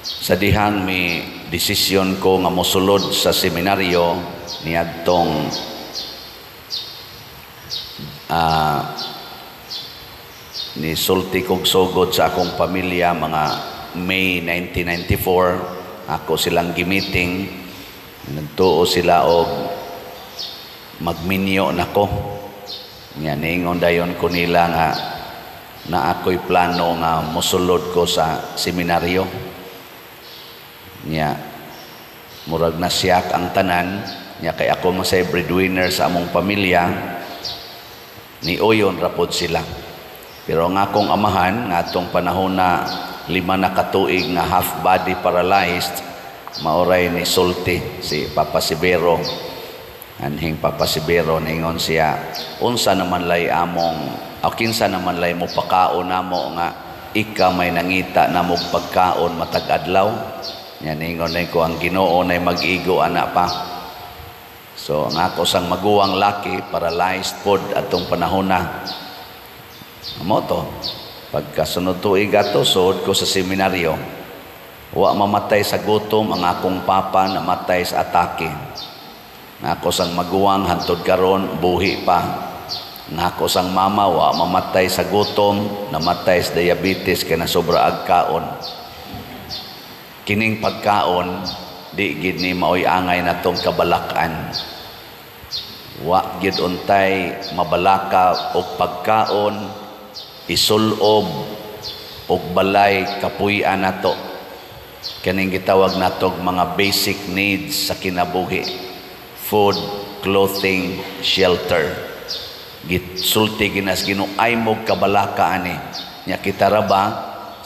Sa dihang may desisyon ko nga mosulod sa seminaryo niadtong ni sulti kog sugod sa akong pamilya mga May 1994. Ako silang gimiting, nagtuo sila og magminyo nako. Nya ningon dayon ko nila nga na ako'y plano nga mosulod ko sa seminaryo. Nya murag na siyak ang tanan, nya kay ako masay breadwinner sa among pamilya, ni uyon rapod sila. Pero ang akong amahan nga atong panahon na 5 na katuig nga half body paralyzed, mauray ni sulti si Papa Sibero. Anhing Papa Sibero ningon siya, unsa naman lay among kinsa naman lay mo pakaon namo nga ika may nangita na mo pagkaon matag adlaw. Yan ningon na ko ang Ginoo nay mag-igo ana pa. So nga ako sang maguwang laki paralyzed pod atong panahon na. Amo to, pagkasunod tuig ato suod ko sa seminaryo, wa mamatay sa gutom ang akong papa, namatay sa atake. Nga ako sang maguwang hantod karon buhi pa. Nga ako sang mama, wa mamatay sa gutom, namatay sa diabetes kay nasobra ag kaon. Kining pagkaon di gid ni maoy angay natong kabalakan. Wa gid untay mabalaka og pagkaon, isulob og balay kapuy-an nato. Kaning gitawag natog mga basic needs sa kinabuhi: food, clothing, shelter. Gitsulti ginas Ginoo ay mo kabalaka ani. Nya kita ra ba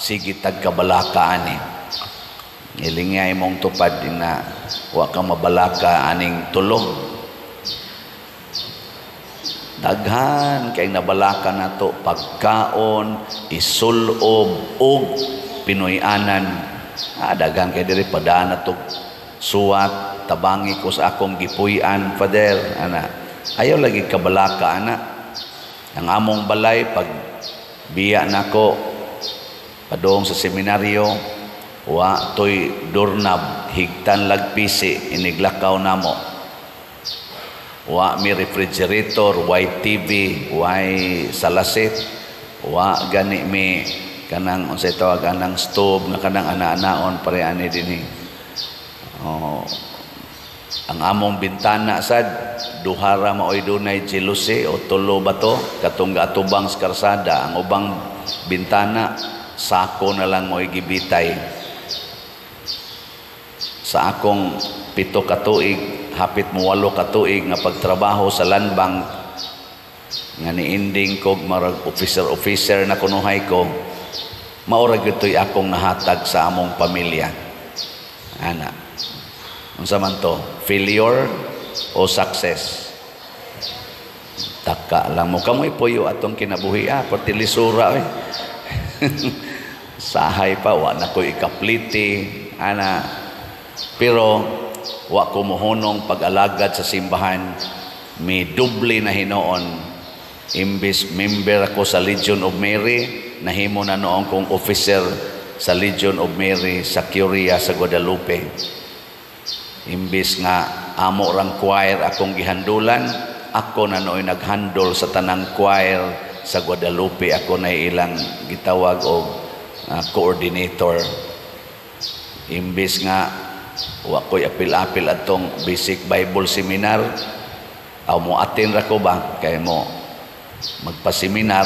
sige tag kabalaka ani. Ilingay mong tupad din na wa ka mabalaka aning tulo. Daghan kay nabalaka nato pagkaon, isulob og pinuy-anan. Daghan kay diri padaan nato suwat, tabangi ko sa akong gipuy-an, Father, ana. Ayaw lagi kabalaka ana. Ang among balay pag biya nako padong sa seminaryo, wa toy doorknob, higtan lagpisi iniglakaw namo. Wa mi refrigerator, way TV, way salasit, wa gani mi kanang unsay tawag anang stove nga kanang ana-anaon pare ani dinhi. Ang among bintana sad duhara maoy dunay jealousy o tulo ba to katong atubang sa karsada. Ang ubang bintana sako na lang mo'y gibitay. Sa akong 7 katuig, hapit mo 8 katuig nga pagtrabaho sa land bank, nga niinding ko marag officer na kunuhay ko, maurag ito'y akong nahatag sa among pamilya. Ana, unsa man to, failure o success? Taka lang mo kamoy puyo atong kinabuhi, partilisura sahay pa, wa na ko ikapliti, ana. Pero wa ko mohunong pag-alagad sa simbahan, may doble na hinoon. Imbis member ako sa Legion of Mary, nahimo na noong kong officer sa Legion of Mary sa Curia sa Guadalupe. Imbis nga amo rang choir akong gihandulan, ako na nooy naghandle sa tanang choir sa Guadalupe. Ako na ilang gitawag og coordinator. Imbis nga wa ko'y apil-apil atong basic Bible seminar, mo atin ra ko ba kay mo magpa-seminar,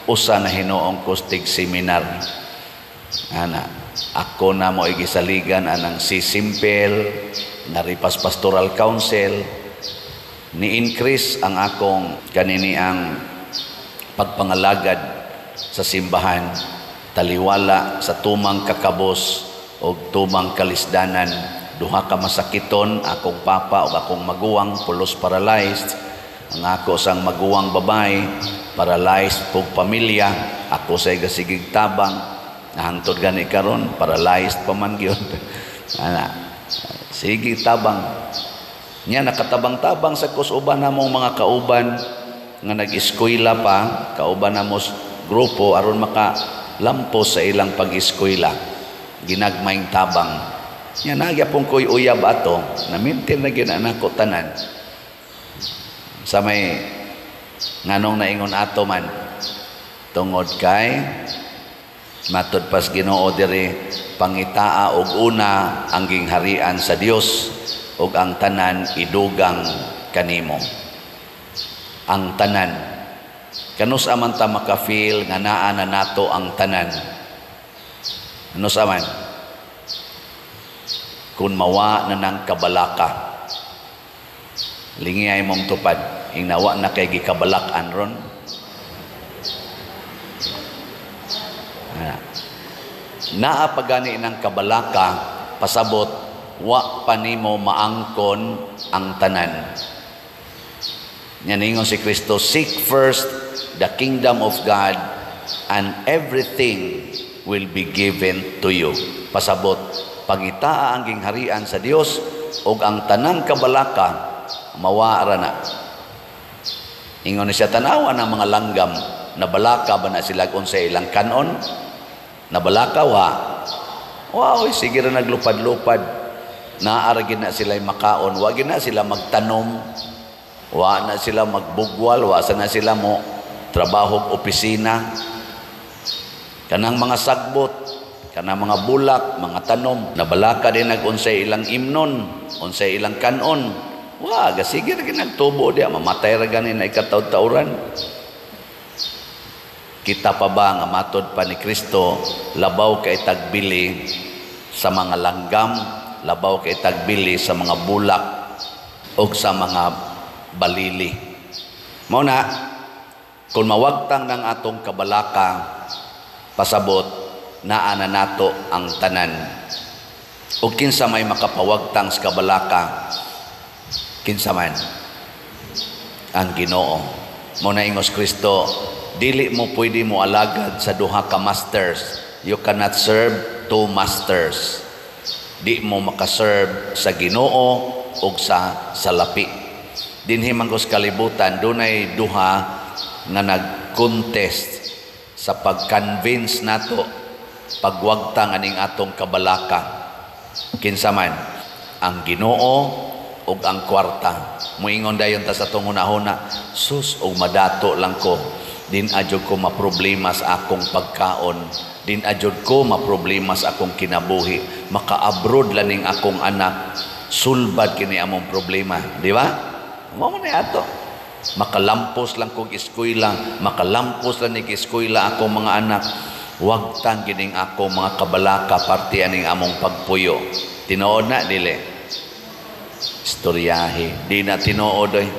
usa na hinoong kustig seminar. Ana, ako na mo igisaligan anang si Simple na Ripas Pastoral Council, ni-increase ang akong kanini ang pagpangalagad sa simbahan, taliwala sa tumang kakabos o tumang kalisdanan. Duha ka masakiton, akong papa o akong maguwang pulos paralyzed. Ang ako sang maguwang babay paralyzed pug pamilya, ako say gasigig tabang nahangtod gani karon paralyzed pa man gyud. Ana, sige tabang nya nakatabang-tabang sa kusuban namong mga kauban nga nag-eskwela pa, kauban namo grupo aron maka lampos sa ilang pag-eskwela. ginagmayng tabang. Nya nagyapon ko'y uyab ato, namintin na ginanak ko tanan. Sa may nganong naingon ato man, tungod kay matud pas Ginoo diri pangitaa og una ang gingharian sa Dios ug ang tanan idugang kanimo. Ang tanan kanus aman ta maka-feel nga naa na nato ang tanan. Ano saman? Kung mawa na ng kabalaka, lingi ay mong tupad, ingnawa na kay gikabalakan ron. Naa pagani ng kabalaka, pasabot, wa pa nimo maangkon ang tanan. Yan ingon si Kristo, seek first the kingdom of God and everything will be given to you. Pasabot, pangitaa ang gingharian sa Dios ug ang tanang kabalaka mawara na. Ingon siya tanawa ng mga langgam, nabalaka ba na sila kung sa ilang kanon? Nabalaka wa. Wow, sige na naglupad-lupad. Naaragin na sila makaon, wag na sila magtanom, wa na sila magbugwal, wa na sila mo trabaho opisina. Kanang mga sagbot, kanang mga bulak, mga tanom, nabalaka din nag-unsay ilang imnon, unsay ilang kanon. Wag, sige na ginagtubo diya, mamatay ra ganin na ikataw-tauran. Kita pa ba nga matod pa ni Kristo, labaw kay tagbili sa mga langgam, labaw kay tagbili sa mga bulak o sa mga balili. Mao na, kung mawagtang ng atong kabalaka, pasabot, naa na nato ang tanan. O kinsa may makapawagtang sa kabalaka, kinsa man ang Ginoo. Mo na ingos Kristo, dili mo pwede mo alagad sa duha ka masters. You cannot serve two masters. Di mo makaserve sa Ginoo o sa salapi. Dinhi manggos kalibutan, dunay duha nga nag-contest sa pag-convince nato pagwagtang aning atong kabalaka. Kinsa man ang Ginoo ug ang kwarta. Muingon dayon ta sa atong hunahuna, sus og madato lang ko, din adjud ko maproblema sa akong pagkaon, din adjud ko maproblema sa akong kinabuhi, maka-abroad laning akong anak, sulbad kini among problema, di ba? Mao man ato. Makalampos lang kong eskwela, makalampos lang ning eskwela akong mga anak. Wag tang gining akong mga kabalaka parte aning among pagpuyo. Tinuod na dili. Istoryahe, di na tinuod oy.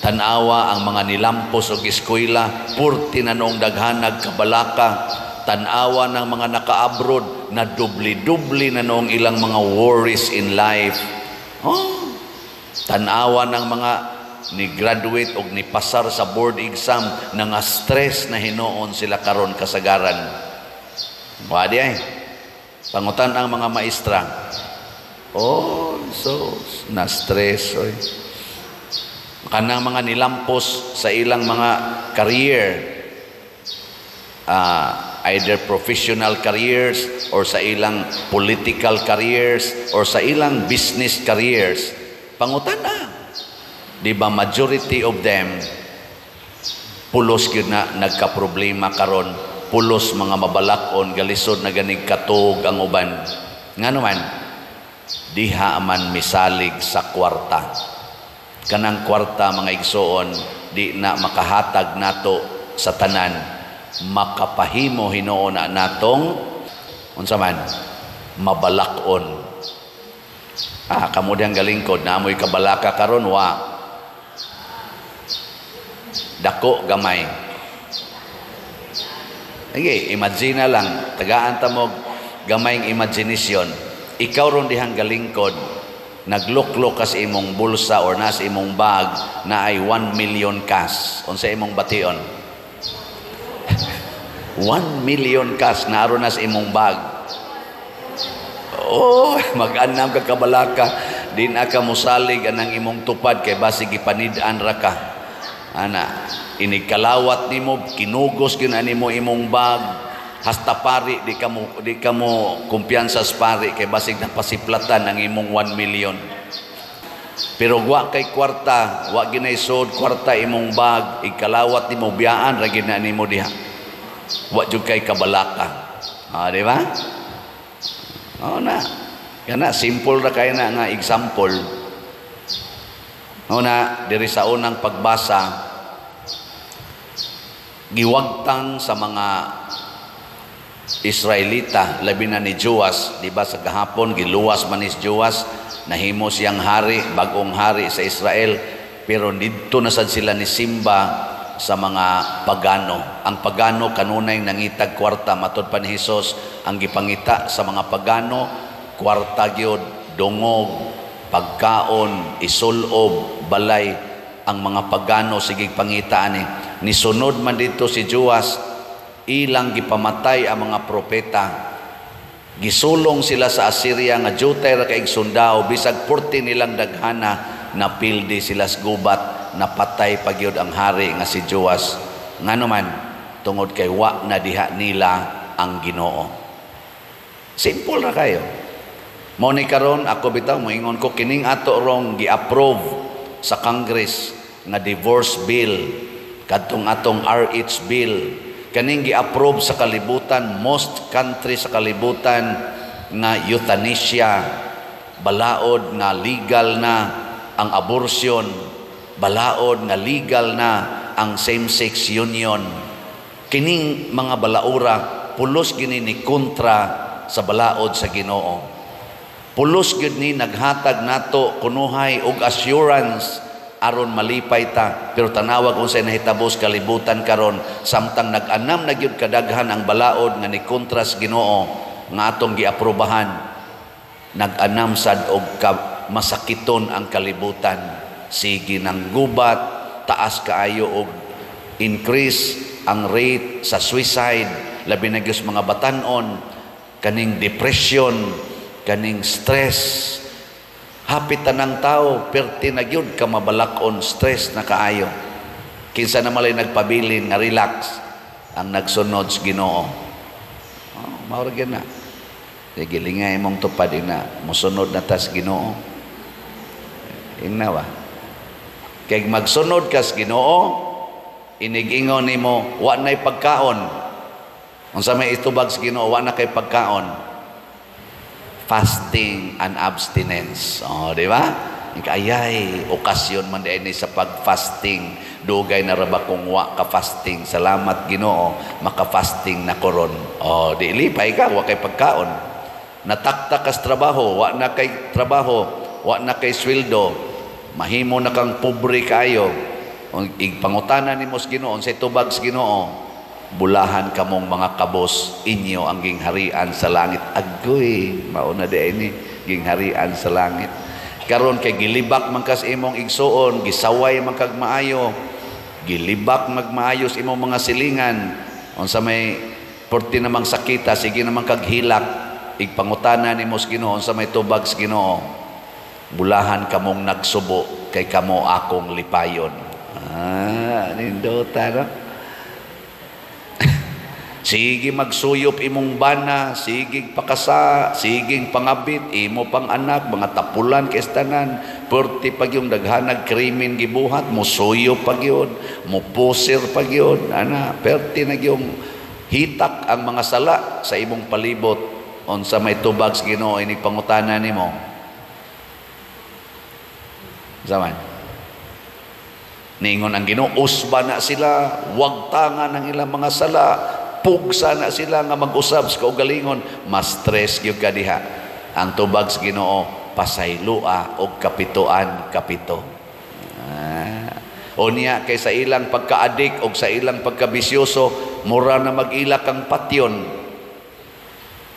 Tanawa ang mga nilampos og eskwela, purti na noong daghanag kabalaka. Tanawa ng mga naka-abroad na dubli-dubli na noong ilang mga worries in life. Oh, tanawa ng mga ni graduate og ni pasar sa board exam na nga stress na hinuon sila karon kasagaran. Wadi ay pangutan ang mga maestra. Oh, so na stress oy. Kanang mga nilampos sa ilang mga career, either professional careers or sa ilang political careers or sa ilang business careers. Pangutan na. Di ba majority of them pulos gyud na nagka-problema karon, pulos mga mabalakon, galisod na ganig katog ang uban. Ngano man diha man misalig sa kwarta. Kanang kwarta mga igsoon di na makahatag nato sa tanan, makapahimo hinuon na natong unsa man mabalakon. Kamo diyang galingkod na amoy kabalaka karon wa dako gamay. Okay, imagine na lang, tagaan ta mo gamayng imagination. Ikaw ron dihang galingkod, nagluklok ka sa imong bulsa or nasa imong bag na ay 1 million cash. Unsa imong bation? 1 million cash na aron na sa imong bag. Oh, mag-anam ka kabalaka, din aka musalig anang imong tupad kay basig ipanid-an ra ka. Ana, inikalawat nimo, kinugos gyud ani mo imong bag, Hasta pari di ka mo kumpiyansa sa pari kay basig na pasiplatan ang imong 1 million. Pero wa kay kwarta, wa ginaysod kwarta imong bag, ikalawat nimo biyaan ra gid na nimo diha. Wa jud kay kabalaka. Di ba? Na. Kana simple ra kay na nga example. Na diri sa unang pagbasa giwagtang sa mga Israelita, labi na ni Joas, di ba sa kahapon giluwas man ni Joas, nahimo siyang hari, bagong hari sa Israel, pero dito na sad sila ni simba sa mga pagano. Ang pagano kanunay nangitag kwarta, matod pa ni Hesus, ang gipangita sa mga pagano kwarta gyud, dungog, pagkaon, isulob, balay. Ang mga pagano sige pangitaan ni sunod man dito si Joas, ilang gipamatay ang mga propeta. Gisulong sila sa Assyria nga jutay ra kaig sundao, bisag 40 nilang daghana napildi sila sa gubat, napatay pagyud ang hari nga si Joas. Ngano man tungod kay wa na diha nila ang Ginoo. Simple ra kayo. Mao ni karon ako bitaw moingon ko kining ato rong gi-approve sa Congress nga divorce bill, kadtong atong RH bill, kaning gi-approve sa kalibutan, most country sa kalibutan nga euthanasia, balaod nga legal na ang abortion, balaod nga legal na ang same-sex union. Kining mga balaura pulos gini ni kontra sa balaod sa Ginoo. Pulos gyud ni naghatag nato kunuhay og assurance aron malipay ta, pero tanawag unsay nahitabos kalibutan karon samtang nag-anam na gyud kadaghan ang balaod nga ni kontras Ginoo nga atong giaprobahan, nag-anam sad og masakiton ang kalibutan. Sige nang gubat, taas kaayo og increase ang rate sa suicide, labi na gyud mga batan-on, kaning depression, kaning stress. Hapit tanang tao perti na gyud ka mabalakon, stress na kaayo. Kinsa na malay nagpabilin nga relax ang nagsunod sa Ginoo. Mao ra gyud na. Gilingay mong tupad ina mosunod na tas Ginoo. Ingnawa. Kay magsunod ka sa Ginoo, inig-ingon nimo wa nay pagkaon. Unsa may itubag sa Ginoo, wa na kay pagkaon. Fasting and abstinence. Di ba? Ikayay, okasyon man din sa pag-fasting. Dugay na raba kung wa ka-fasting. Salamat Ginoo, maka-fasting na koron. Di lipay ka, wa kay pagkaon. Nataktak kas trabaho, wa na kay trabaho, wa na kay sweldo. Mahimo na kang pobre kayo. Igpangutanan ni mos Ginoo, sa tubag sa Ginoo, bulahan kamong mga kabos, inyo ang gingharian sa langit. Agoy, mauna di ini gingharian sa langit. Karon kay gilibak man kas imong igsuon, gisaway man kag maayo, gilibak magmaayos imong mga silingan. Unsa may porti namang sakita, sige namang kag hilak, igpangutana nimo sa Ginoo, unsa may tubag sa Ginoo, bulahan kamong nagsubo kay kamo akong lipayon. Nindota no? Sige magsuyop imong bana, sige pakasa, sige pangabit, imo pang anak, mga tapulan kestanan, perti pag yung daghanag krimen gibuhat, musuyop pag yun, mupusir pag yun, perti na yung hitak ang mga sala sa imong palibot. Unsa may tubag sa Ginoo, inig pangutana nimo. Zaman. Ningon ang Ginoo, usba na sila, wagtangan ang ilang mga sala, pugsa na sila nga mag-usab sa kaugalingon, mas stress gyud ka diha. Ang tubag sa Ginoo, pasaylua og kapituan kapito. Unya kay sa ilang pagka-adik og sa ilang pagkabisyoso, mura na mag-ila kang patyon.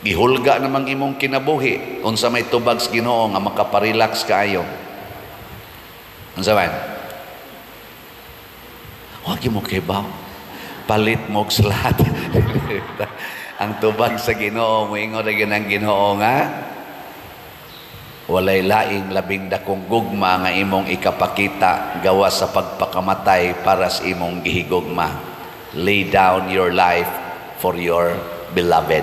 Gihulga namang imong kinabuhi. Unsa may tubag sa Ginoo nga makaparelax kaayo. Unsa man? Wa gyud mo kay baw. Palit mo og salat. Ang tubag sa Ginoo, moingon ra gyud ang Ginoo nga walay laing labing dakong gugma nga imong ikapakita gawas sa pagpakamatay para sa imong gihigugma. Lay down your life for your beloved.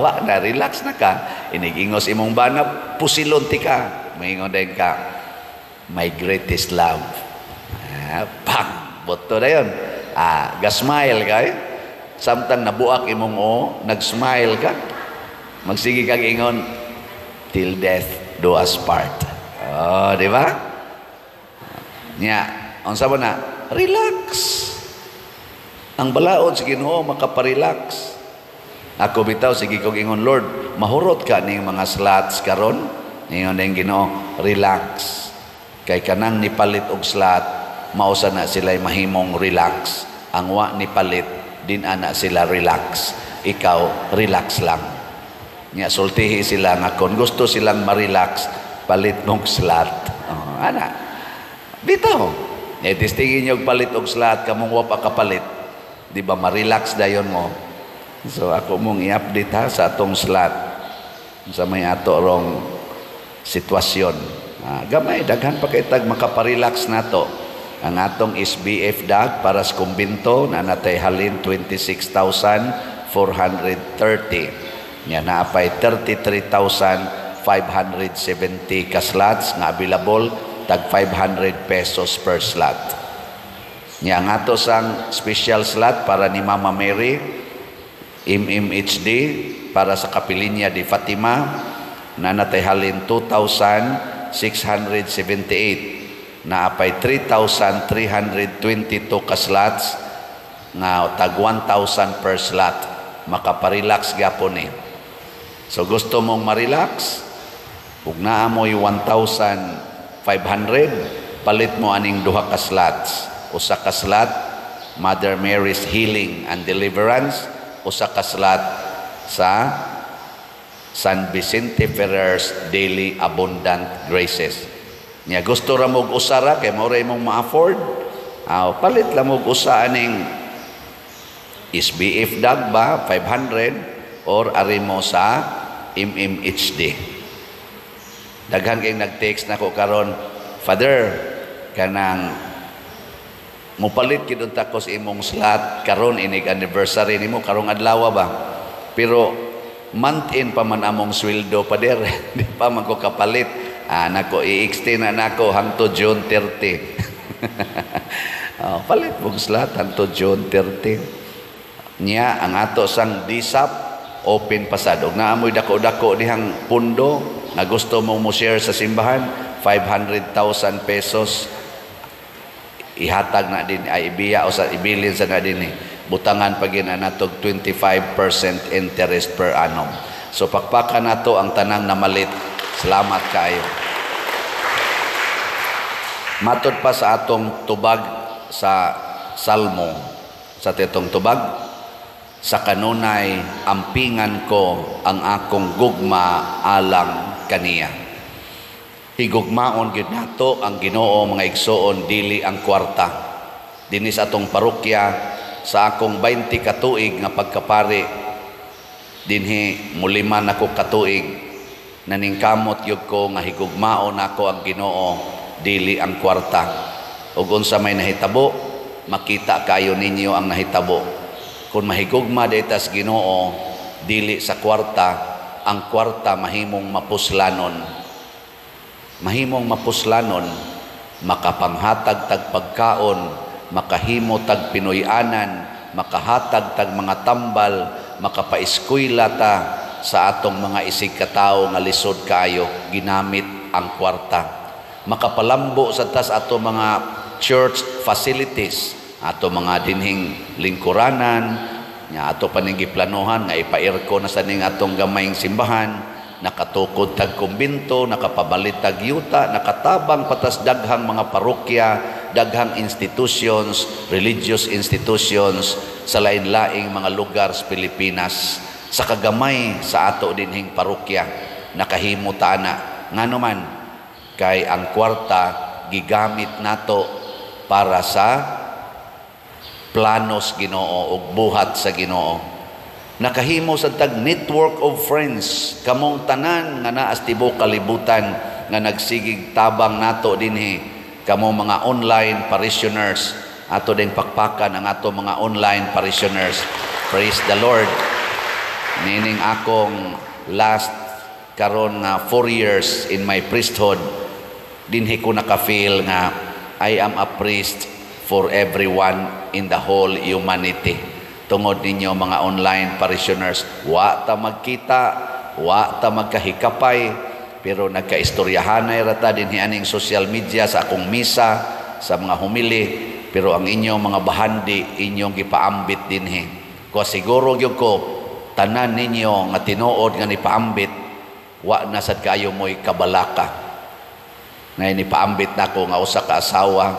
Wa na, relax na ka. Inigingos imong bana, pusilon ti ka. Maingon din ka, my greatest love. Pang! Boto na yun. Gasmile ka eh. Samtang nabuak imong nag-smile ka. Magsige kang ingon, till death do us part. Di ba? Nya, ang sabi na, relax. Ang balaod sa Ginoo makaparelax. Ako bitaw, sige kong ingon, Lord, mahurot ka ning mga slots karon. Ingon din Ginoo, relax. Kay kanang nipalit og slot, mausa na sila'y mahimong relax. Ang wa nipalit, din ana sila relax. Ikaw, relax lang. Nya, sultihi sila nga kung gusto silang ma-relax, palit mong slot. Ana, bitaw. Tistingin nyo palit og slot, kamong wa pa kapalit. Di ba, ma-relax dayon mo. So, ako mong i-update ha sa atong slot. Sa may ato rong sitwasyon. Gamay, daghan pa kaitag makaparelax na to. Ang atong SBF DAG para sa kumbinto na natay halin 26,430. Yan na apay 33,570 ka slots nga available tag 500 pesos per slot. Yan nga to sang special slot para ni Mama Mary, MMHD para sa Kapilinya di Fatima na natay halin 2,678 na apay 3,322 ka slots nga tag 1,000 per slot. Makaparelax gapon eh. So gusto mong ma-relax, ug naa mo'y 1,500, palit mo aning duha ka slots. Usa ka slot, Mother Mary's Healing and Deliverance. Usa ka slot sa San Vicente Ferrer's Daily Abundant Graces. Nya gusto ra mog usara kay mao ra imong ma-afford. Palit la mog usa aning SBF DAG ba 500 or ari mo sa MMHD. Daghan kay nag-text nako karon, Father, kanang mupalit gid unta ko sa imong slot karon inig anniversary nimo karong adlaw ba. Pero month in pa man among sweldo pa der. Di pa man ko kapalit. Nako i-extend na nako hangtod June 30. Palit mong slot hangtod June 30. Nya ang ato sang DSAP open pasad. Og naamoy dako-dako dihang pundo nga gusto mong mo share sa simbahan, 500,000 pesos ihatag na din ay ibiya o sa ibilin sa na din butangan pag natog 25% interest per annum. So pakpakan nato ang tanang namalit. Salamat kayo. Matod pa sa atong tubag sa Salmo, sa titong tubag, sa kanunay ampingan ko ang akong gugma alang kaniya. Higugmaon gid nato ang Ginoo mga igsoon dili ang kwarta. Dinis atong parokya sa akong 20 katuig nga pagkapari dinhi muliman ako katuig naningkamot yug ko nga higugmaon ako ang Ginoo dili ang kwarta. Ug unsa may nahitabo makita kayo ninyo ang nahitabo. Kung mahigugma dayta sa Ginoo dili sa kwarta, ang kwarta mahimong mapuslanon. Mahimong mapuslanon, makapanghatag tag pagkaon, makahimo tag pinoy-anan, makahatag tag mga tambal, makapaeskwela ta sa atong mga isig katao nga lisod kaayo ginamit ang kwarta. Makapalambo sa tas ato mga church facilities, ato mga dinhing lingkuranan, nga ato paning giplanuhan nga ipa-aircon na sa ning atong gamayng simbahan, nakatukod tag kumbinto, nakapabalit tag yuta, nakatabang patas daghang mga parokya, daghang institutions, religious institutions sa lain-laing mga lugar sa Pilipinas. Sa kagamay sa ato dinhing parokya, nakahimo ta na ngano man kay ang kwarta gigamit nato para sa planos Ginoo ug buhat sa Ginoo. Nakahimo sa tag network of friends, kamong tanan nga naa sa tibuok kalibutan nga nagsigig tabang nato dinhi, kamong mga online parishioners, ato din pakpakan ang ato mga online parishioners. Praise the Lord. Meaning akong last karon nga 4 years in my priesthood, dinhi ko naka-feel nga I am a priest for everyone in the whole humanity. Tungod ninyo mga online parishioners, wa ta magkita, wa ta magkahikapay, pero nagkaistoryahanay rata dinhi aning social media sa akong misa, sa mga humili, pero ang inyong mga bahandi inyong gipaambit dinhi. Ko siguro gyud ko tanan ninyo nga tinuod nga nipaambit, wa na sad kayo mo'y kabalaka. Ngay nipaambit nako nga usa ka asawa,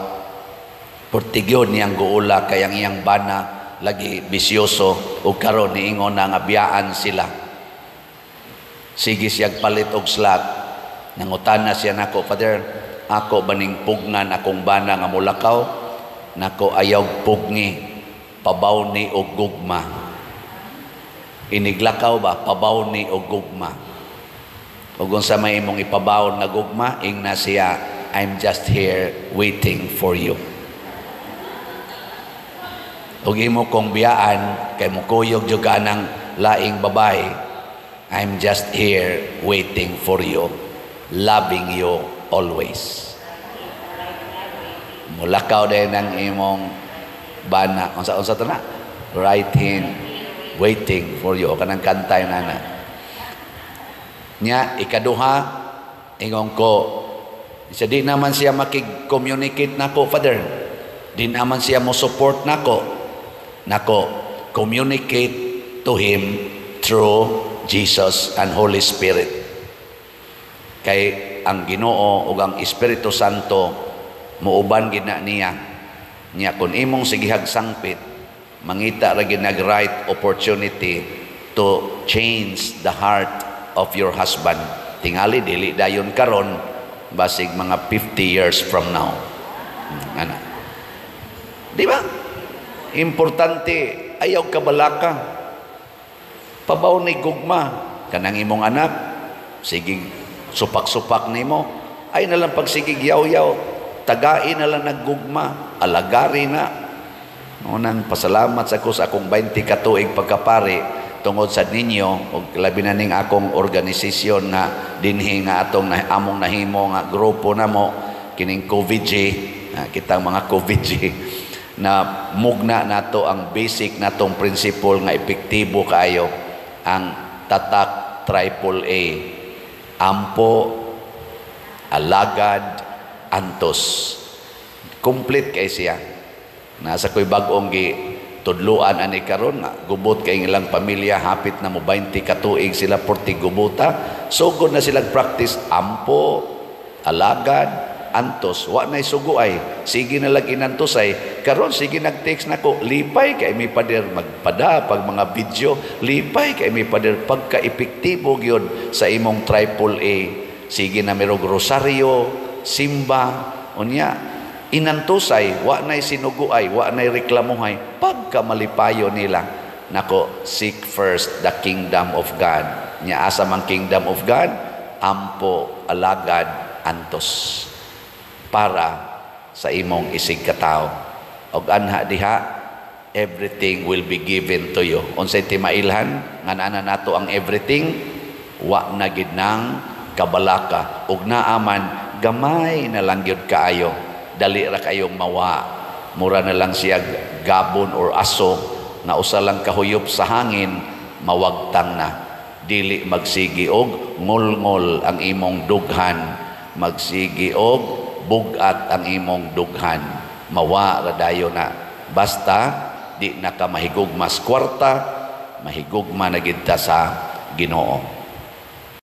portigyon niyang guula kay ang iyang bana lagi bisyoso ug karon niingon na nga biyaan sila. Sige siyag palit og slot. Nangutana siya nako, Father, ako baning pugnan akong bana nga mulakaw, nako ayaw pugni, pabaw ni og gugma. Iniglakaw ba, pabaw ni og gugma. Ug unsa may imong ipabaw na gugma, ingna siya, I'm just here waiting for you. Ug imo kong biyaan kay mukuyog jud ka ng laing babae, I'm just here waiting for you, loving you always. Mulakaw din ang imong bana. Unsa to na? Right hand, waiting for you. O kanang kantay na. Nya, ikaduha, ingon ko, isa di naman siya makig-communicate nako, Father. Di naman siya mo support nako. Nako, communicate to him through Jesus and Holy Spirit. Kay ang Ginoo ug ang Espiritu Santo muuban gid na niya. Nya kun imong sigihag sangpit, mangita ra gid nag right opportunity to change the heart of your husband. Tingali dili dayon karon, basig mga 50 years from now. Ana. Di ba? Importante, ayaw kabalaka. Pabaw ni gugma. Kanang imong anak, sige, supak-supak nimo. Ay nalang pagsigig yaw-yaw. Tagain nalang naggugma. Alagari na. Unang pasalamat sa akong 20 katuig pagkapari tungod sa ninyo o labi na ning akong organisasyon na dinhi nga atong among nahimo nga grupo namo kining COVID-G, kitang mga COVID-G na mugna nato ang basic natong principle nga epektibo kaayo ang tatak AAA, ampo, alagad, antos. Complete kay siya. Nasa ko'y bagong tudluan ani karon nga gubot kay ilang pamilya, hapit na mo 20 katuig sila porti gubuta, sugod na silang practice ampo, alagad, antos. Wa nay sugo ay sige na lang inantosay karon sige nag-text nako, lipay kay mi pader magpada pag mga video, lipay kay mi pader pagka epektibo gyud sa imong AAA. Sige na merong rosaryo, simba, unya inantosay, wa nay sinuguay, wa nay reklamuhay, pagka malipayo nila. Nako, seek first the kingdom of God. Nya asa mang kingdom of God? Ampo, alagad, antos. Para sa imong isig katao. Og anha diha, everything will be given to you. Unsay timailhan nga naa nato ang everything, wa na gid nang kabalaka. Ug naaman gamay na lang gyud kaayo. Dali ra kayong mawa. Mura na lang siya gabon or aso na usa lang kahuyop sa hangin, mawagtang na. Dili magsigi og ngol-ngol ang imong dughan, magsigi og bugat ang imong dughan, mawa ra dayo na. Basta di na ka mahigugmas kwarta, mahigugma na gid ta sa Ginoo.